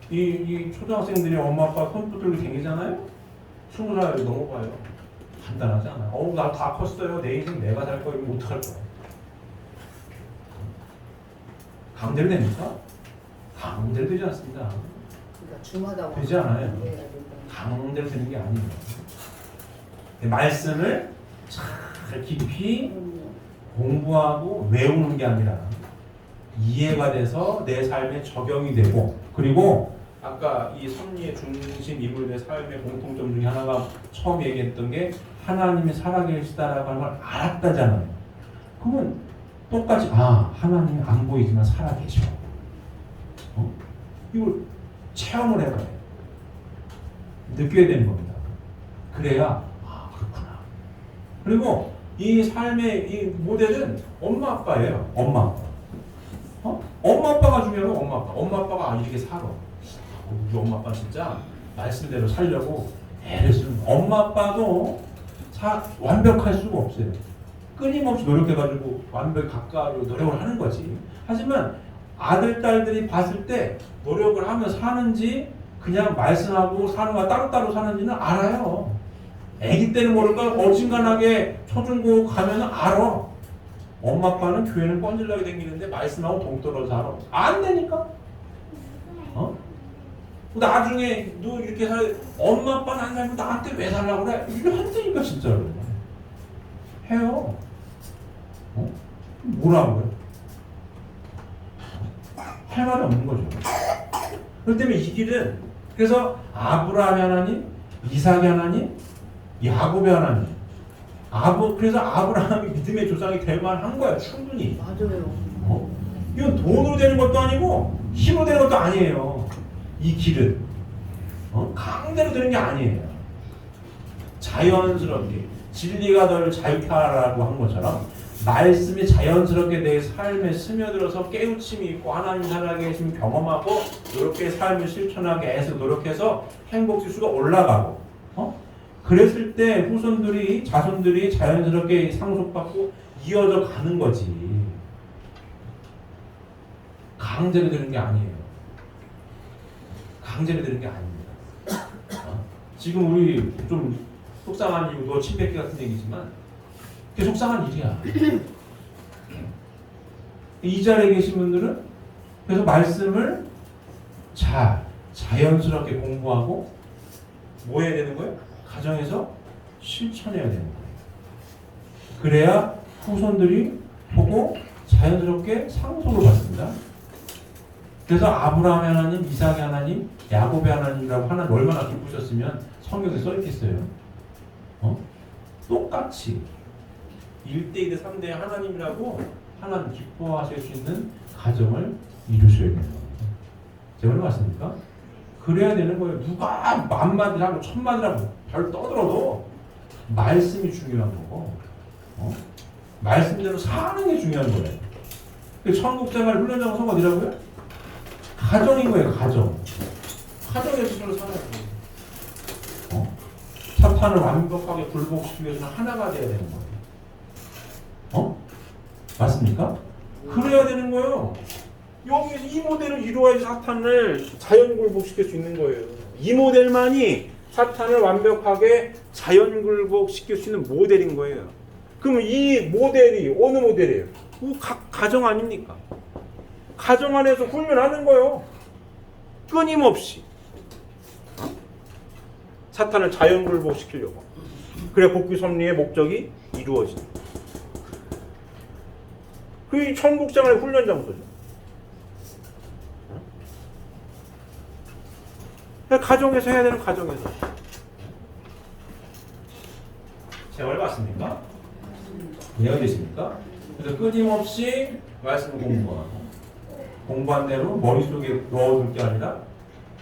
이 초등학생들이 엄마 아빠 손 붙들고 다니잖아요. 20살 넘어가요. 간단하지 않아요. 나 다 컸어요. 내 인생 내가 살 거예요. 이러면 어떡할 거야? 강제로 됩니까? 강제로 되지 않습니다. 그러니까 주마다 되지 않아요. 강제로 되는 게 아니에요. 말씀을 잘 깊이 공부하고 외우는 게 아니라 이해가 돼서 내 삶에 적용이 되고 그리고 아까 이 섭리의 중심 인물들의 삶의 공통점 중에 하나가 처음 얘기했던 게 하나님이 살아계시다라고 하는 걸 알았다잖아요. 그러면 똑같이 하나님이 안 보이지만 살아계셔. 이걸 체험을 해봐야 돼요. 느껴야 되는 겁니다. 그래야 그렇구나. 그리고 이 삶의 이 모델은 엄마 아빠예요. 엄마 아빠. 엄마 아빠가 중요해요. 엄마 아빠가 이렇게 살아. 우리 엄마 아빠 진짜 말씀대로 살려고 애를 쓰는 거야. 엄마 아빠도 완벽할 수가 없어요. 끊임없이 노력해가지고 완벽히 가까이 노력을 하는 거지. 하지만 아들, 딸들이 봤을 때 노력을 하며 사는지 그냥 말씀하고 사는 거 따로따로 사는지는 알아요. 애기 때는 모를까 어중간하게 초중고 가면 알아. 엄마 아빠는 교회는 뻔질나게 다니는데 말씀하고 동떨어져 살아. 안 되니까. 나중에 너 이렇게 엄마 아빠는 안 살면 나한테 왜 살라고 그래? 이거 한다니까 진짜로. 해요. 뭐라고 그래? 할 말이 없는 거죠. 그렇기 때문에 이 길은 그래서 아브라함의 하나님, 이삭의 하나님, 야곱의 하나님. 그래서 아브라함이 믿음의 조상이 될 만한 거야. 충분히. 맞아요. 이건 돈으로 되는 것도 아니고 힘으로 되는 것도 아니에요. 이 길은 강제로 되는 게 아니에요. 자연스럽게 진리가 널 자유케하라고 한 것처럼 말씀이 자연스럽게 내 삶에 스며들어서 깨우침이 있고 하나님 살아계심 경험하고 이렇게 삶을 실천하게 해서 노력해서 행복지수가 올라가고 그랬을 때 후손들이 자손들이 자연스럽게 상속받고 이어져 가는 거지. 강제로 되는 게 아니에요. 강제로 되는 게 아닙니다. 지금 우리 좀 속상한 이유도 침뱉기 같은 얘기지만 그게 속상한 일이야. 이 자리에 계신 분들은 그래서 말씀을 자연스럽게 공부하고 뭐 해야 되는 거예요? 가정에서 실천해야 되는 거예요. 그래야 후손들이 보고 자연스럽게 상속을 받습니다. 그래서 아브라함의 하나님, 이삭의 하나님, 야곱의 하나님이라고 하나님 얼마나 기쁘셨으면 성경에 써있겠어요. 똑같이 1대2대 3대 하나님이라고 하나님 기뻐하실 수 있는 가정을 이루셔야 되는 겁니다. 제가 왜 맞습니까? 그래야 되는 거예요. 누가 만마디라고 천마디라고 별 떠들어도 말씀이 중요한 거고 말씀대로 사는 게 중요한 거예요. 천국생활 훈련장소가 어디라고요? 가정인 거예요. 가정에서 서로 살아야 돼요. 사탄을 완벽하게 굴복시키기 위해서는 하나가 돼야 되는 거예요. 맞습니까? 그래야 되는 거예요. 여기서 이 모델을 이루어야지 사탄을 자연 굴복시킬 수 있는 거예요. 이 모델만이 사탄을 완벽하게 자연 굴복시킬 수 있는 모델인 거예요. 그럼 이 모델이 어느 모델이에요? 가정 아닙니까? 가정 안에서 훈련하는 거예요. 끊임없이. 사탄을 자연 굴복시키려고. 그래 복귀 섭리의 목적이 이루어진다. 그게 천국생활의 훈련 장소죠. 가정에서 해야 되는 가정에서. 제가 맞습니까? 이해가 되십니까? 그래서 끊임없이 말씀을 공부하고 공부한 대로 머릿속에 넣어둘 게 아니라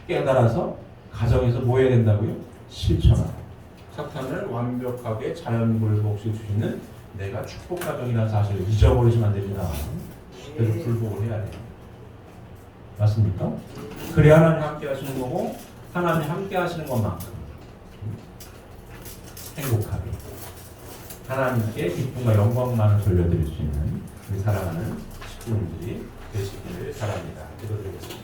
깨달아서 가정에서 뭐 해야 된다고요? 실천하고 사탄을 완벽하게 자연 굴복시킬 수 있는 내가 축복 가정이라는 사실을 잊어버리시면 안 됩니다. 그래서 굴복을 해야 돼요. 맞습니까? 그래야 하나님 함께 하시는 거고 하나님 함께 하시는 것만큼 행복하게 하나님께 기쁨과 영광만을 돌려드릴 수 있는 우리 사랑하는 식구분들이 되시기를 바랍니다. 기도드리겠습니다.